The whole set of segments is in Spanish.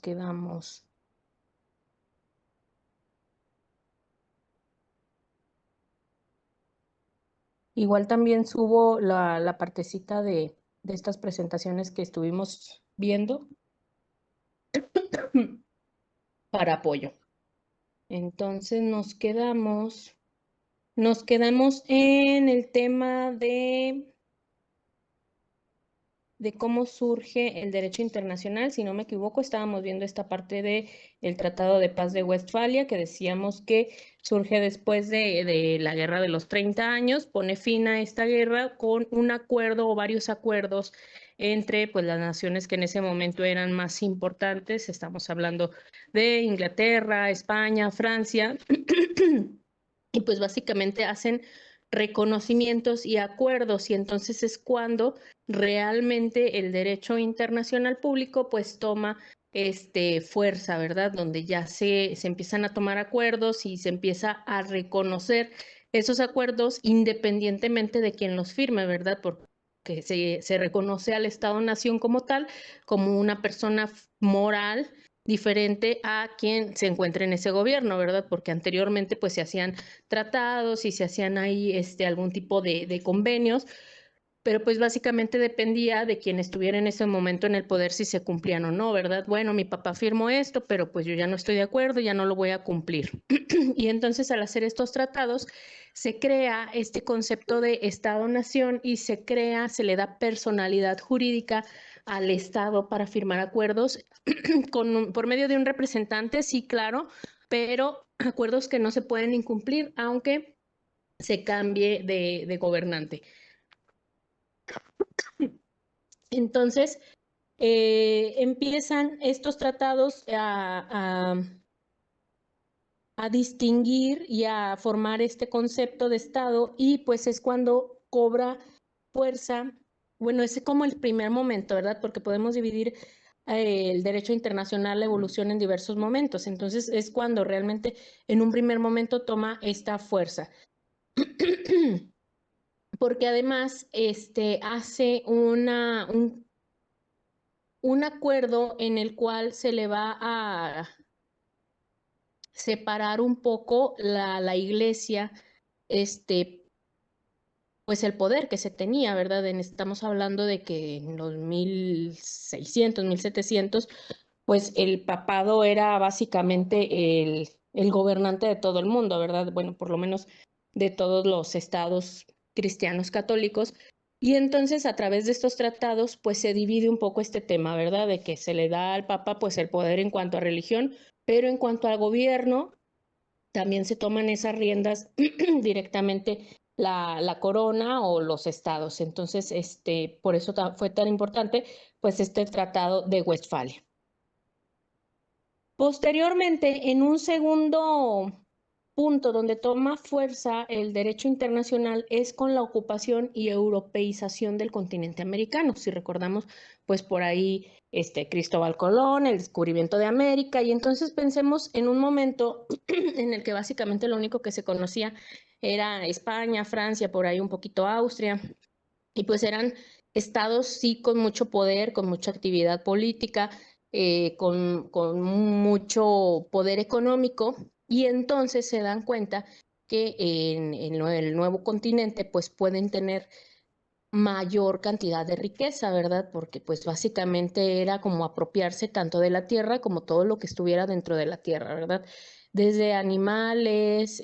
quedamos. Igual también subo la partecita de estas presentaciones que estuvimos viendo para apoyo. Entonces nos quedamos en el tema de cómo surge el derecho internacional. Si no me equivoco, estábamos viendo esta parte del Tratado de Paz de Westfalia, que decíamos que surge después de la Guerra de los 30 años, pone fin a esta guerra con un acuerdo o varios acuerdos entre pues, las naciones que en ese momento eran más importantes. Estamos hablando de Inglaterra, España, Francia, y pues básicamente hacen reconocimientos y acuerdos, y entonces es cuando realmente el derecho internacional público pues toma fuerza, ¿verdad? Donde ya se empiezan a tomar acuerdos y se empieza a reconocer esos acuerdos independientemente de quién los firme, ¿verdad? Porque se reconoce al Estado-nación como tal, como una persona moral diferente a quien se encuentre en ese gobierno, ¿verdad? Porque anteriormente pues se hacían tratados y se hacían ahí algún tipo de convenios, pero pues básicamente dependía de quien estuviera en ese momento en el poder si se cumplían o no, ¿verdad? Bueno, mi papá firmó esto, pero pues yo ya no estoy de acuerdo, ya no lo voy a cumplir. Y entonces al hacer estos tratados se crea este concepto de Estado-nación y se le da personalidad jurídica al Estado para firmar acuerdos por medio de un representante, sí, claro, pero acuerdos que no se pueden incumplir aunque se cambie de gobernante. Entonces, empiezan estos tratados a distinguir y a formar este concepto de Estado, y pues es cuando cobra fuerza. Bueno, ese es como el primer momento, ¿verdad? Porque podemos dividir el derecho internacional, la evolución en diversos momentos. Entonces es cuando realmente en un primer momento toma esta fuerza. Porque además hace un acuerdo en el cual se le va a separar un poco la iglesia, pues el poder que se tenía, ¿verdad? Estamos hablando de que en los 1600, 1700, pues el papado era básicamente el gobernante de todo el mundo, ¿verdad? Bueno, por lo menos de todos los estados cristianos católicos. Y entonces a través de estos tratados, pues se divide un poco este tema, ¿verdad? De que se le da al papa pues el poder en cuanto a religión, pero en cuanto al gobierno, también se toman esas riendas directamente la corona o los estados. Entonces, por eso fue tan importante pues este Tratado de Westfalia. Posteriormente, en un segundo punto donde toma fuerza el derecho internacional es con la ocupación y europeización del continente americano. Si recordamos, pues por ahí Cristóbal Colón, el descubrimiento de América, y entonces pensemos en un momento en el que básicamente lo único que se conocía era España, Francia, por ahí un poquito Austria, y pues eran estados sí con mucho poder, con mucha actividad política, con mucho poder económico, y entonces se dan cuenta que en el nuevo continente pues pueden tener mayor cantidad de riqueza, ¿verdad? Porque pues básicamente era como apropiarse tanto de la tierra como todo lo que estuviera dentro de la tierra, ¿verdad? Desde animales,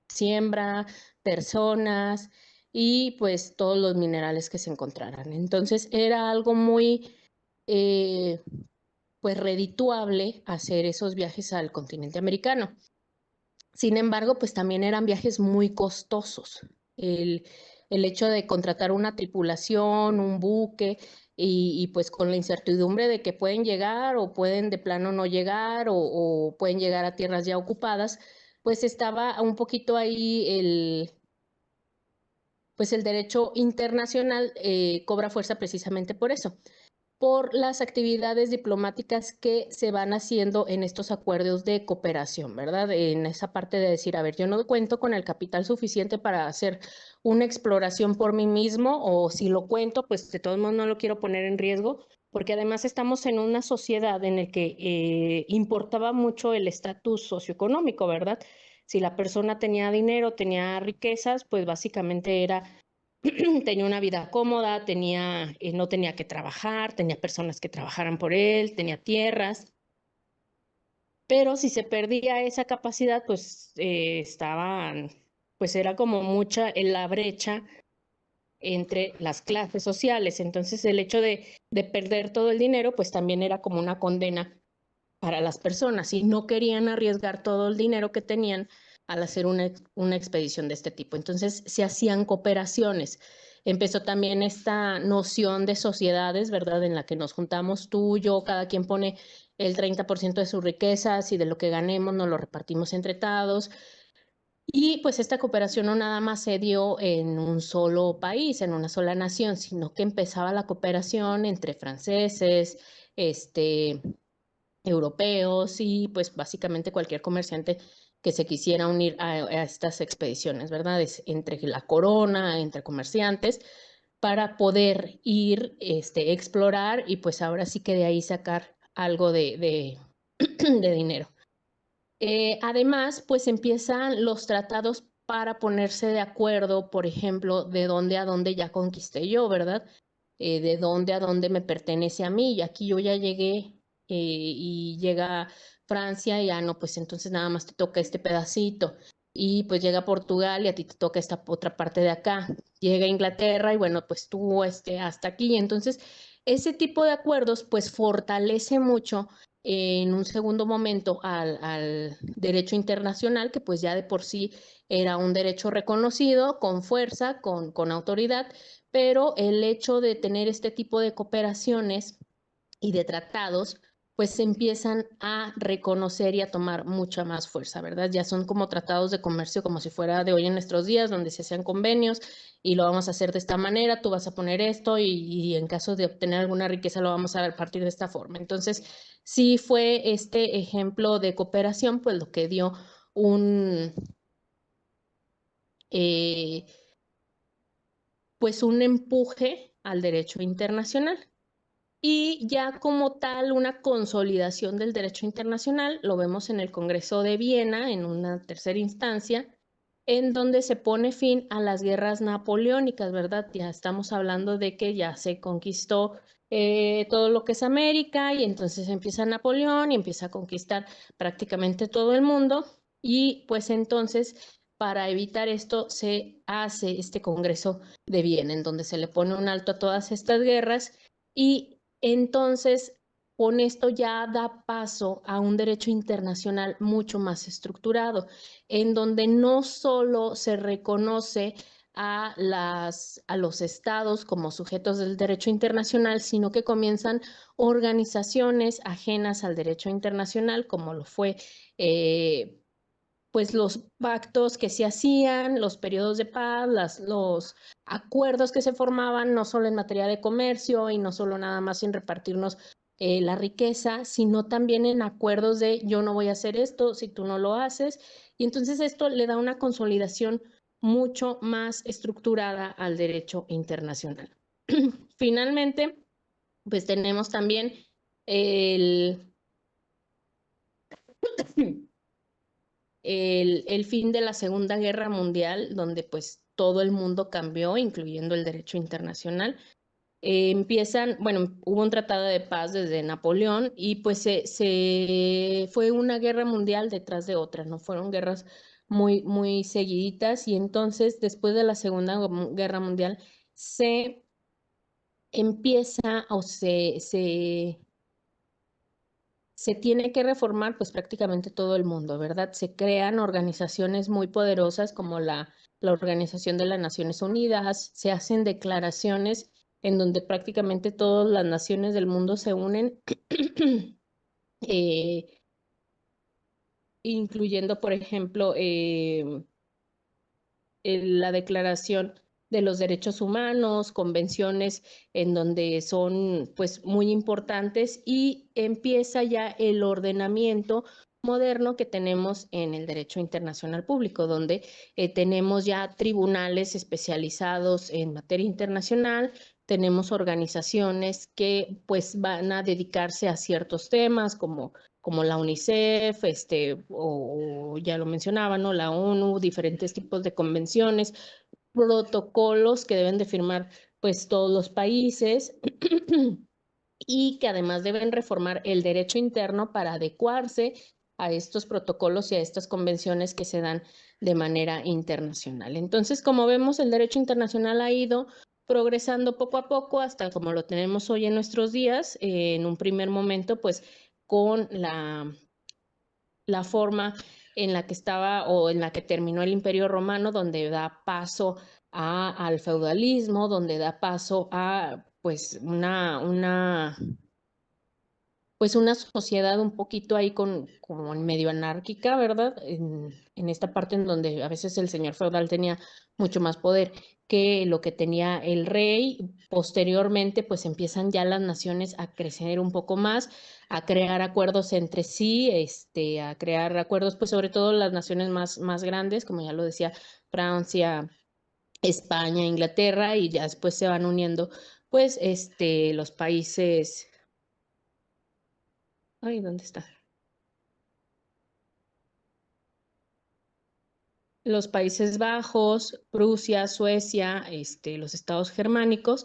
siembra, personas y pues todos los minerales que se encontraran. Entonces era algo muy pues redituable hacer esos viajes al continente americano. Sin embargo, pues también eran viajes muy costosos. El hecho de contratar una tripulación, un buque, y pues con la incertidumbre de que pueden llegar o pueden de plano no llegar o pueden llegar a tierras ya ocupadas, pues estaba un poquito ahí pues el derecho internacional cobra fuerza precisamente por eso, por las actividades diplomáticas que se van haciendo en estos acuerdos de cooperación, ¿verdad? En esa parte de decir, a ver, yo no cuento con el capital suficiente para hacer una exploración por mí mismo, o si lo cuento, pues de todos modos no lo quiero poner en riesgo, porque además estamos en una sociedad en la que importaba mucho el estatus socioeconómico, ¿verdad? Si la persona tenía dinero, tenía riquezas, pues básicamente era tenía una vida cómoda, no tenía que trabajar, tenía personas que trabajaran por él, tenía tierras, pero si se perdía esa capacidad, pues pues era como mucha la brecha entre las clases sociales. Entonces el hecho de perder todo el dinero, pues también era como una condena para las personas y no querían arriesgar todo el dinero que tenían al hacer una expedición de este tipo. Entonces se hacían cooperaciones. Empezó también esta noción de sociedades, ¿verdad? En la que nos juntamos tú, yo, cada quien pone el 30% de sus riquezas y de lo que ganemos nos lo repartimos entre todos. Y pues esta cooperación no nada más se dio en un solo país, en una sola nación, sino que empezaba la cooperación entre franceses, europeos y pues básicamente cualquier comerciante que se quisiera unir a estas expediciones, ¿verdad? Entre la corona, entre comerciantes, para poder ir, explorar y pues ahora sí que de ahí sacar algo de dinero. Además, pues empiezan los tratados para ponerse de acuerdo, por ejemplo, de dónde a dónde ya conquisté yo, ¿verdad? De dónde a dónde me pertenece a mí. Y aquí yo ya llegué y llega Francia y ya no, pues entonces nada más te toca este pedacito. Y pues llega Portugal y a ti te toca esta otra parte de acá. Llega Inglaterra y bueno, pues tú hasta aquí. Entonces, ese tipo de acuerdos pues fortalece mucho en un segundo momento al derecho internacional, que pues ya de por sí era un derecho reconocido, con fuerza, con autoridad, pero el hecho de tener este tipo de cooperaciones y de tratados, pues se empiezan a reconocer y a tomar mucha más fuerza, ¿verdad? Ya son como tratados de comercio como si fuera de hoy en nuestros días, donde se hacían convenios y lo vamos a hacer de esta manera, tú vas a poner esto y en caso de obtener alguna riqueza lo vamos a repartir de esta forma. Entonces, sí fue este ejemplo de cooperación, pues lo que dio eh, pues un empuje al derecho internacional. Y ya como tal, una consolidación del derecho internacional, lo vemos en el Congreso de Viena, en una tercera instancia, en donde se pone fin a las guerras napoleónicas, ¿verdad? Ya estamos hablando de que ya se conquistó todo lo que es América y entonces empieza Napoleón y empieza a conquistar prácticamente todo el mundo y pues entonces para evitar esto se hace este Congreso de Viena, en donde se le pone un alto a todas estas guerras y entonces con esto ya da paso a un derecho internacional mucho más estructurado, en donde no solo se reconoce a los estados como sujetos del derecho internacional, sino que comienzan organizaciones ajenas al derecho internacional, como lo fue pues los pactos que se hacían, los periodos de paz, los acuerdos que se formaban, no solo en materia de comercio y no solo nada más en repartirnos la riqueza, sino también en acuerdos de yo no voy a hacer esto si tú no lo haces. Y entonces esto le da una consolidación mucho más estructurada al derecho internacional. Finalmente, pues tenemos también el el fin de la Segunda Guerra Mundial, donde pues todo el mundo cambió, incluyendo el derecho internacional. Bueno, hubo un tratado de paz desde Napoleón y pues fue una guerra mundial detrás de otra, ¿no? Fueron guerras muy seguiditas y entonces después de la Segunda Guerra Mundial se empieza o se tiene que reformar pues prácticamente todo el mundo, ¿verdad? Se crean organizaciones muy poderosas como la Organización de las Naciones Unidas, se hacen declaraciones en donde prácticamente todas las naciones del mundo se unen, eh, incluyendo, por ejemplo, la Declaración de los Derechos Humanos, convenciones en donde son pues muy importantes y empieza ya el ordenamiento moderno que tenemos en el derecho internacional público, donde tenemos ya tribunales especializados en materia internacional, tenemos organizaciones que pues van a dedicarse a ciertos temas como la UNICEF, o ya lo mencionaba, ¿no? La ONU, diferentes tipos de convenciones, protocolos que deben de firmar pues todos los países y que además deben reformar el derecho interno para adecuarse a estos protocolos y a estas convenciones que se dan de manera internacional. Entonces, como vemos, el derecho internacional ha ido progresando poco a poco hasta como lo tenemos hoy en nuestros días, en un primer momento, pues con la forma en la que estaba o en la que terminó el Imperio Romano, donde da paso al feudalismo, donde da paso a pues pues una sociedad un poquito ahí como en medio anárquica, ¿verdad? En esta parte en donde a veces el señor feudal tenía mucho más poder que lo que tenía el rey. Posteriormente, pues empiezan ya las naciones a crecer un poco más, a crear acuerdos entre sí, a crear acuerdos, pues sobre todo las naciones más grandes, como ya lo decía, Francia, España, Inglaterra, y ya después se van uniendo, pues, los países. Ay, ¿dónde está? Los Países Bajos, Prusia, Suecia, los estados germánicos,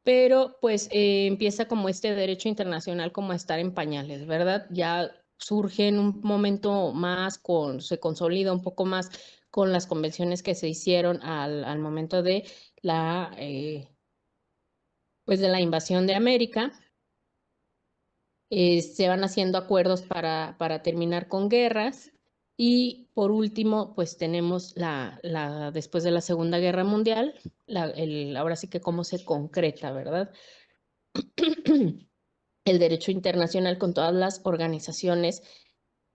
pero pues empieza como este derecho internacional como a estar en pañales, ¿verdad? Ya surge en un momento más se consolida un poco más con las convenciones que se hicieron al momento de pues de la invasión de América. Se van haciendo acuerdos para terminar con guerras. Y por último, pues tenemos después de la Segunda Guerra Mundial, ahora sí que cómo se concreta, ¿verdad? El derecho internacional con todas las organizaciones,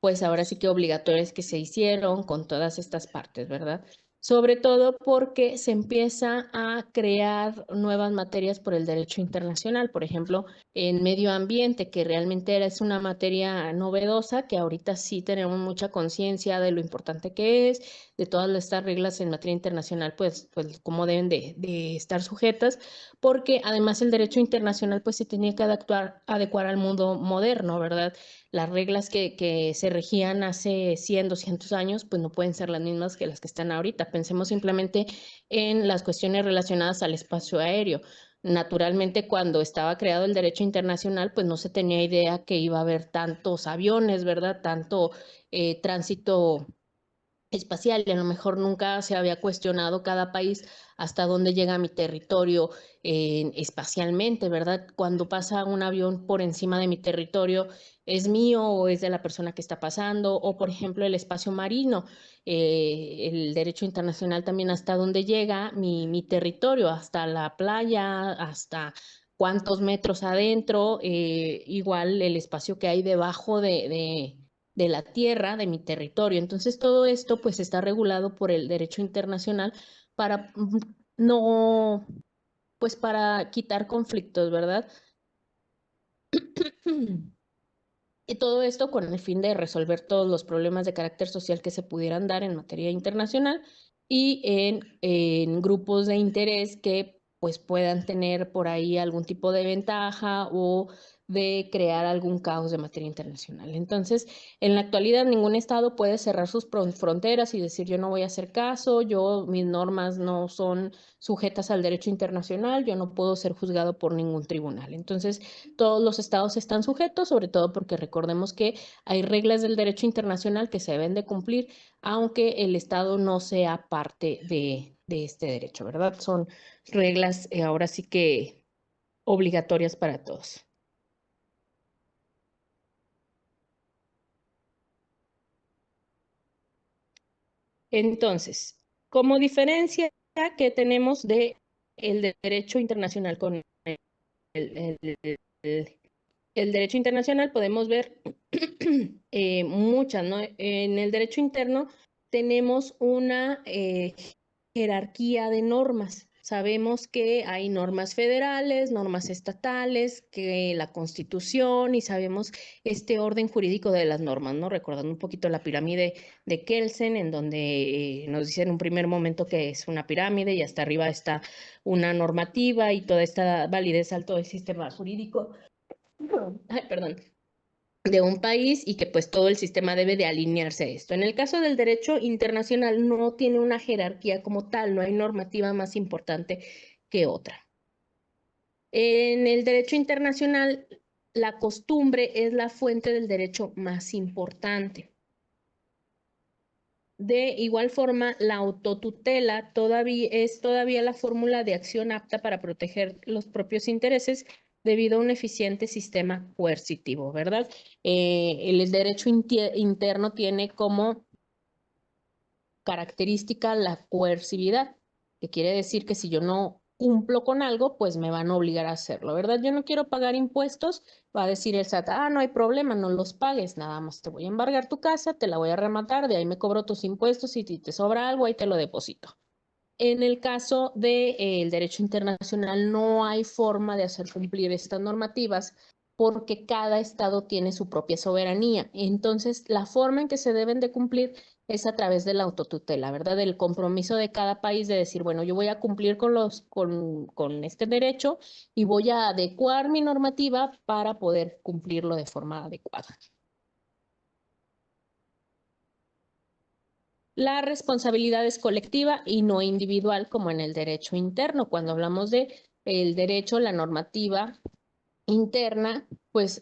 pues ahora sí que obligatorias que se hicieron con todas estas partes, ¿verdad? Sobre todo porque se empieza a crear nuevas materias por el derecho internacional, por ejemplo, en medio ambiente, que realmente es una materia novedosa, que ahorita sí tenemos mucha conciencia de lo importante que es, de todas estas reglas en materia internacional, pues cómo deben de estar sujetas, porque además el derecho internacional pues se tenía que adecuar al mundo moderno, ¿verdad? Las reglas que se regían hace 100, 200 años, pues no pueden ser las mismas que las que están ahorita. Pensemos simplemente en las cuestiones relacionadas al espacio aéreo. Naturalmente, cuando estaba creado el derecho internacional, pues no se tenía idea que iba a haber tantos aviones, ¿verdad? Tanto tránsito espacial, y a lo mejor nunca se había cuestionado cada país hasta dónde llega mi territorio espacialmente, ¿verdad? Cuando pasa un avión por encima de mi territorio, ¿es mío o es de la persona que está pasando? O, por ejemplo, el espacio marino, el derecho internacional también hasta dónde llega mi territorio, hasta la playa, hasta cuántos metros adentro, igual el espacio que hay debajo de la tierra, de mi territorio. Entonces, todo esto pues está regulado por el derecho internacional para no, pues para quitar conflictos, ¿verdad? Y todo esto con el fin de resolver todos los problemas de carácter social que se pudieran dar en materia internacional y en grupos de interés que pues puedan tener por ahí algún tipo de ventaja o de crear algún caos de materia internacional. Entonces, en la actualidad ningún estado puede cerrar sus fronteras y decir yo no voy a hacer caso, mis normas no son sujetas al derecho internacional, yo no puedo ser juzgado por ningún tribunal. Entonces, todos los estados están sujetos, sobre todo porque recordemos que hay reglas del derecho internacional que se deben de cumplir, aunque el estado no sea parte de este derecho, ¿verdad? Son reglas ahora sí que obligatorias para todos. Entonces, como diferencia que tenemos de el derecho internacional con el, el- el- el derecho internacional, podemos ver muchas, ¿no? En el derecho interno tenemos una jerarquía de normas. Sabemos que hay normas federales, normas estatales, que la Constitución, y sabemos este orden jurídico de las normas, ¿no? Recordando un poquito la pirámide de Kelsen, en donde nos dicen en un primer momento que es una pirámide y hasta arriba está una normativa y toda esta validez al todo el sistema jurídico. Ay, perdón, de un país, y que pues todo el sistema debe de alinearse a esto. En el caso del derecho internacional no tiene una jerarquía como tal, no hay normativa más importante que otra. En el derecho internacional, la costumbre es la fuente del derecho más importante. De igual forma, la autotutela es todavía la fórmula de acción apta para proteger los propios intereses debido a un eficiente sistema coercitivo, ¿verdad? El derecho interno tiene como característica la coercividad, que quiere decir que si yo no cumplo con algo, pues me van a obligar a hacerlo, ¿verdad? Yo no quiero pagar impuestos, va a decir el SAT, no hay problema, no los pagues, nada más te voy a embargar tu casa, te la voy a rematar, de ahí me cobro tus impuestos y si te sobra algo, ahí te lo deposito. En el caso del derecho internacional no hay forma de hacer cumplir estas normativas porque cada estado tiene su propia soberanía. Entonces, la forma en que se deben de cumplir es a través de la autotutela, ¿verdad? Del compromiso de cada país de decir, bueno, yo voy a cumplir con este derecho y voy a adecuar mi normativa para poder cumplirlo de forma adecuada. La responsabilidad es colectiva y no individual como en el derecho interno. Cuando hablamos de el derecho, la normativa interna, pues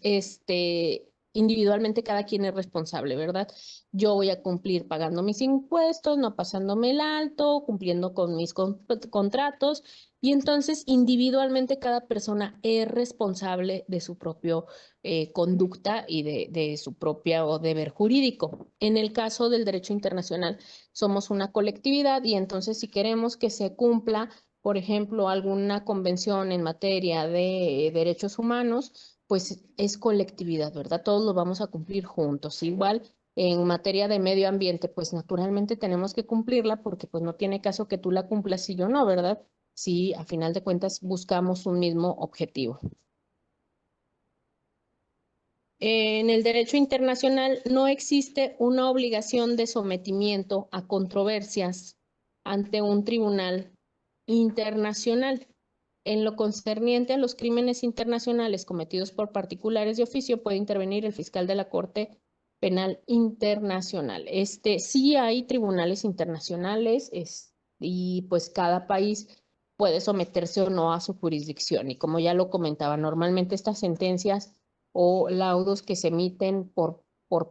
individualmente cada quien es responsable, ¿verdad? Yo voy a cumplir pagando mis impuestos, no pasándome el alto, cumpliendo con mis contratos, y entonces individualmente cada persona es responsable de su propio conducta y de su propio deber jurídico. En el caso del derecho internacional, somos una colectividad y entonces si queremos que se cumpla, por ejemplo, alguna convención en materia de derechos humanos, pues es colectividad, ¿verdad? Todos lo vamos a cumplir juntos. Igual en materia de medio ambiente, pues naturalmente tenemos que cumplirla porque pues no tiene caso que tú la cumplas y yo no, ¿verdad? Si a final de cuentas buscamos un mismo objetivo. En el derecho internacional no existe una obligación de sometimiento a controversias ante un tribunal internacional. En lo concerniente a los crímenes internacionales cometidos por particulares de oficio, puede intervenir el fiscal de la Corte Penal Internacional. Sí hay tribunales internacionales, y pues cada país puede someterse o no a su jurisdicción. Y como ya lo comentaba, normalmente estas sentencias o laudos que se emiten por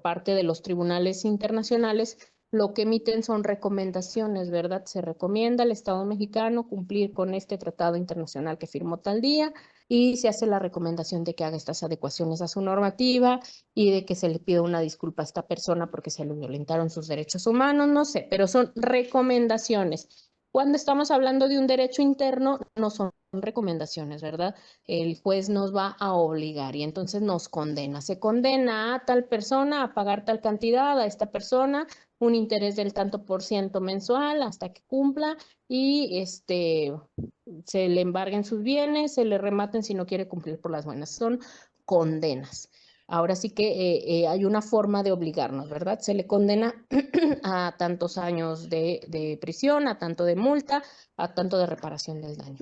parte de los tribunales internacionales, lo que emiten son recomendaciones, ¿verdad? Se recomienda al Estado mexicano cumplir con este tratado internacional que firmó tal día y se hace la recomendación de que haga estas adecuaciones a su normativa y de que se le pida una disculpa a esta persona porque se le violentaron sus derechos humanos, no sé, pero son recomendaciones. Cuando estamos hablando de un derecho interno, no son recomendaciones, ¿verdad? El juez nos va a obligar y entonces nos condena. Se condena a tal persona a pagar tal cantidad, a esta persona un interés del tanto por ciento mensual hasta que cumpla y se le embarguen sus bienes, se le rematen si no quiere cumplir por las buenas. Son condenas. Ahora sí que hay una forma de obligarnos, ¿verdad? Se le condena a tantos años de prisión, a tanto de multa, a tanto de reparación del daño.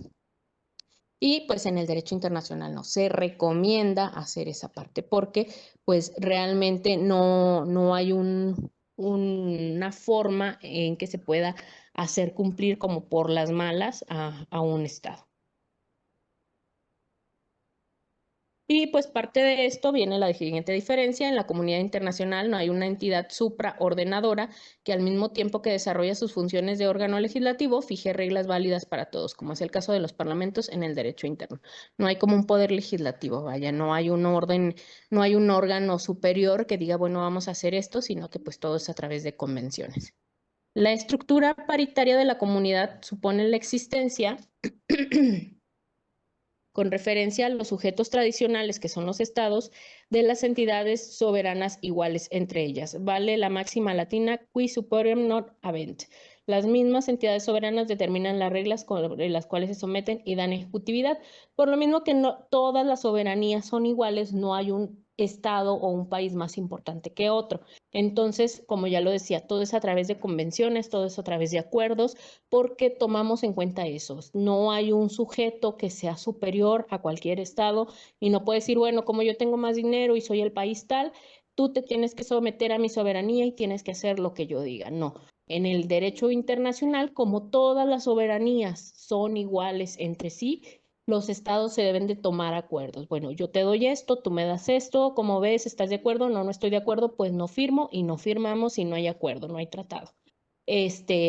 Y pues en el derecho internacional no se recomienda hacer esa parte porque pues realmente no hay una forma en que se pueda hacer cumplir como por las malas a un Estado. Y pues parte de esto viene la siguiente diferencia. En la comunidad internacional no hay una entidad supraordenadora que al mismo tiempo que desarrolla sus funciones de órgano legislativo, fije reglas válidas para todos, como es el caso de los parlamentos en el derecho interno. No hay como un poder legislativo, vaya, no hay un orden, no hay un órgano superior que diga, bueno, vamos a hacer esto, sino que pues todo es a través de convenciones. La estructura paritaria de la comunidad supone la existencia con referencia a los sujetos tradicionales, que son los estados, de las entidades soberanas iguales entre ellas. Vale la máxima latina, qui superem non habent. Las mismas entidades soberanas determinan las reglas sobre las cuales se someten y dan ejecutividad. Por lo mismo que no todas las soberanías son iguales, no hay un estado o un país más importante que otro. Entonces, como ya lo decía, todo es a través de convenciones, todo es a través de acuerdos, porque tomamos en cuenta eso. No hay un sujeto que sea superior a cualquier estado y no puede decir, bueno, como yo tengo más dinero y soy el país tal, tú te tienes que someter a mi soberanía y tienes que hacer lo que yo diga. No. En el derecho internacional, como todas las soberanías son iguales entre sí, los estados se deben de tomar acuerdos. Bueno, yo te doy esto, tú me das esto, ¿cómo ves? ¿Estás de acuerdo? No, no estoy de acuerdo, pues no firmo y no firmamos y no hay acuerdo, no hay tratado.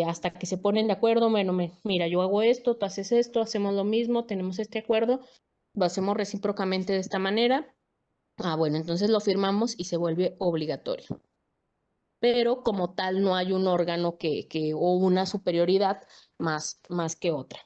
Hasta que se ponen de acuerdo, bueno, mira, yo hago esto, tú haces esto, hacemos lo mismo, tenemos este acuerdo, lo hacemos recíprocamente de esta manera. Bueno, entonces lo firmamos y se vuelve obligatorio. Pero como tal no hay un órgano o una superioridad más que otra.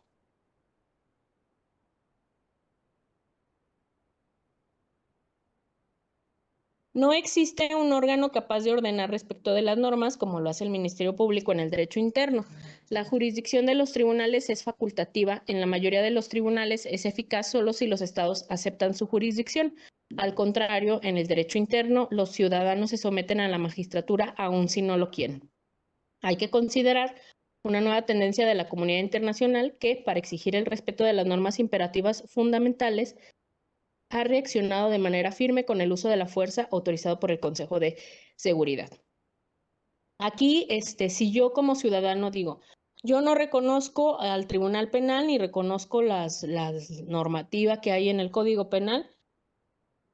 No existe un órgano capaz de ordenar respecto de las normas como lo hace el Ministerio Público en el derecho interno. La jurisdicción de los tribunales es facultativa. En la mayoría de los tribunales es eficaz solo si los estados aceptan su jurisdicción. Al contrario, en el derecho interno, los ciudadanos se someten a la magistratura aun si no lo quieren. Hay que considerar una nueva tendencia de la comunidad internacional que, para exigir el respeto de las normas imperativas fundamentales, ha reaccionado de manera firme con el uso de la fuerza autorizado por el Consejo de Seguridad. Aquí, si yo como ciudadano digo, yo no reconozco al Tribunal Penal ni reconozco las normativas que hay en el Código Penal,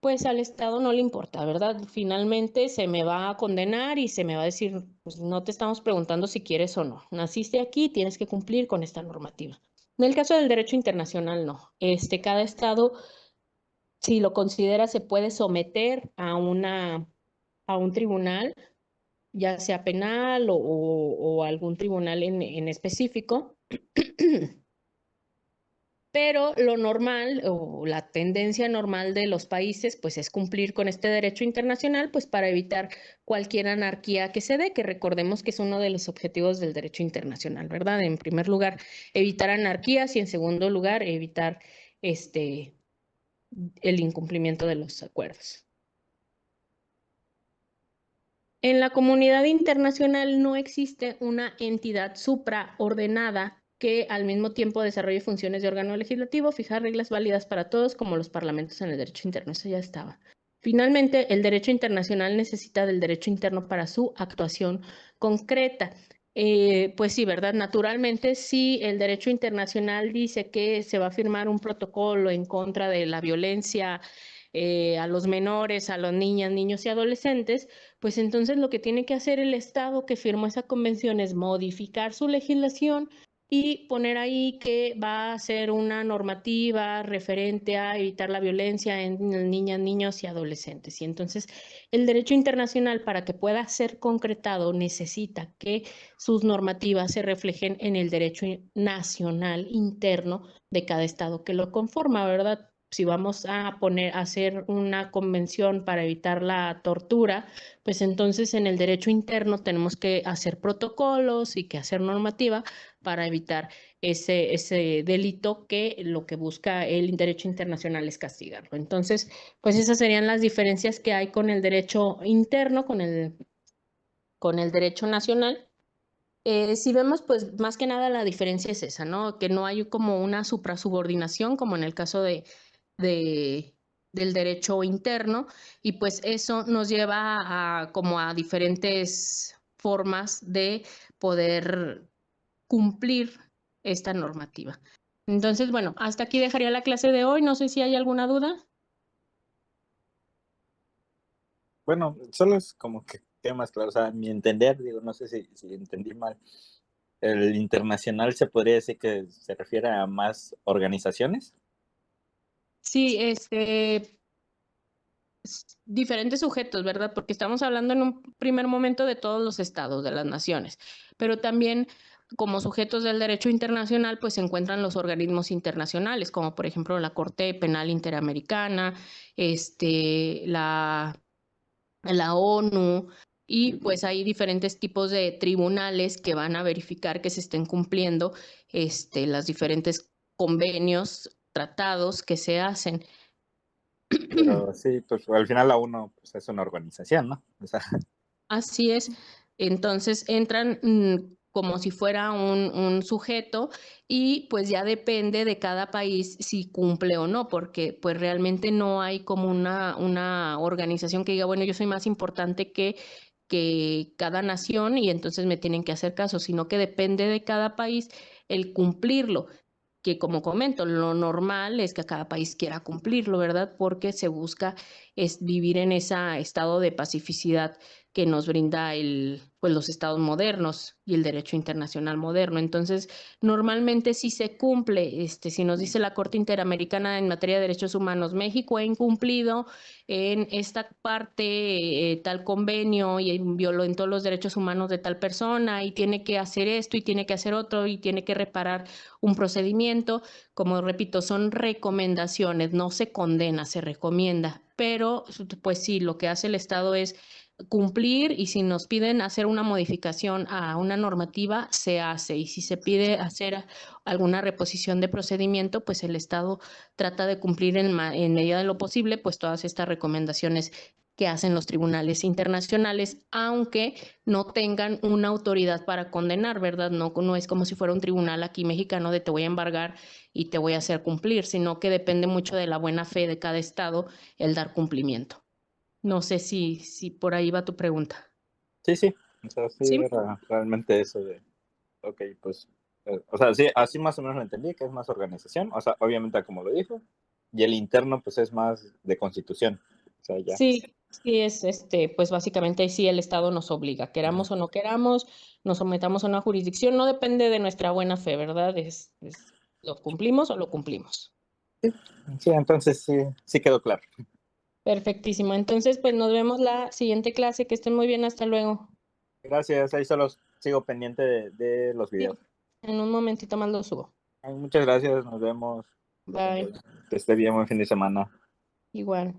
pues al Estado no le importa, ¿verdad? Finalmente se me va a condenar y se me va a decir, pues no te estamos preguntando si quieres o no. Naciste aquí, tienes que cumplir con esta normativa. En el caso del derecho internacional, no. Cada Estado, si lo considera, se puede someter a un tribunal, ya sea penal o algún tribunal en específico. Pero lo normal o la tendencia normal de los países pues es cumplir con este derecho internacional pues para evitar cualquier anarquía que se dé, que recordemos que es uno de los objetivos del derecho internacional, ¿verdad? En primer lugar, evitar anarquías y en segundo lugar, evitar el incumplimiento de los acuerdos. En la comunidad internacional no existe una entidad supraordenada que al mismo tiempo desarrolle funciones de órgano legislativo, fijar reglas válidas para todos, como los parlamentos en el derecho interno. Eso ya estaba. Finalmente, el derecho internacional necesita del derecho interno para su actuación concreta. Pues sí, ¿verdad? Naturalmente, si el derecho internacional dice que se va a firmar un protocolo en contra de la violencia a los menores, a las niñas, niños y adolescentes, pues entonces lo que tiene que hacer el Estado que firmó esa convención es modificar su legislación y poner ahí que va a hacer una normativa referente a evitar la violencia en niñas, niños y adolescentes. Y entonces el derecho internacional, para que pueda ser concretado, necesita que sus normativas se reflejen en el derecho nacional interno de cada estado que lo conforma, ¿verdad? Si vamos a hacer una convención para evitar la tortura, pues entonces en el derecho interno tenemos que hacer protocolos y que hacer normativa para evitar ese delito que lo que busca el derecho internacional es castigarlo. Entonces, pues esas serían las diferencias que hay con el derecho interno, con el derecho nacional. Si vemos, pues más que nada la diferencia es esa, ¿no? Que no hay como una suprasubordinación, como en el caso del derecho interno, y pues eso nos lleva como a diferentes formas de poder cumplir esta normativa. Entonces, bueno, hasta aquí dejaría la clase de hoy. No sé si hay alguna duda. Bueno, solo es como que temas claros, o sea, a mi entender, digo, no sé si entendí mal. El internacional se podría decir que se refiere a más organizaciones. Sí, diferentes sujetos, ¿verdad? Porque estamos hablando en un primer momento de todos los estados, de las naciones, pero también como sujetos del derecho internacional, pues se encuentran los organismos internacionales, como por ejemplo la Corte Penal Interamericana, la ONU, y pues hay diferentes tipos de tribunales que van a verificar que se estén cumpliendo las diferentes convenios, tratados que se hacen. Pero sí, pues al final la ONU pues, es una organización, ¿no? O sea, Así es. Entonces entran como si fuera un sujeto y pues ya depende de cada país si cumple o no, porque pues realmente no hay como una organización que diga, bueno, yo soy más importante que cada nación y entonces me tienen que hacer caso, sino que depende de cada país el cumplirlo, que como comento, lo normal es que cada país quiera cumplirlo, ¿verdad? Porque se busca es vivir en ese estado de pacificidad que nos brinda pues los estados modernos y el derecho internacional moderno. Entonces, normalmente sí se cumple, si nos dice la Corte Interamericana en materia de derechos humanos, México ha incumplido en esta parte tal convenio y violentó los derechos humanos de tal persona y tiene que hacer esto y tiene que hacer otro y tiene que reparar un procedimiento. Como repito, son recomendaciones, no se condena, se recomienda, pero pues sí, lo que hace el Estado es cumplir y si nos piden hacer una modificación a una normativa, se hace. Y si se pide hacer alguna reposición de procedimiento, pues el Estado trata de cumplir en medida de lo posible, pues todas estas recomendaciones que hacen los tribunales internacionales, aunque no tengan una autoridad para condenar, ¿verdad? No es como si fuera un tribunal aquí mexicano de te voy a embargar y te voy a hacer cumplir, sino que depende mucho de la buena fe de cada estado el dar cumplimiento. No sé si por ahí va tu pregunta. sí, sí. O sea, sí ¿Sí? era realmente eso de, ok, pues, o sea, sí, así más o menos lo entendí, que es más organización, o sea, obviamente como lo dijo, y el interno pues es más de constitución, o sea, ya. Sí, sí es pues básicamente sí el Estado nos obliga, queramos o no queramos, nos sometamos a una jurisdicción, no depende de nuestra buena fe, ¿verdad? ¿Lo cumplimos o lo cumplimos? Sí, entonces sí, sí quedó claro. Perfectísimo. Entonces, pues nos vemos la siguiente clase. Que estén muy bien. Hasta luego. Gracias, ahí solo sigo pendiente de los Sí, videos. en un momentito más lo subo. Ay, muchas gracias, nos vemos. Bye. Que esté bien, buen fin de semana. Igual.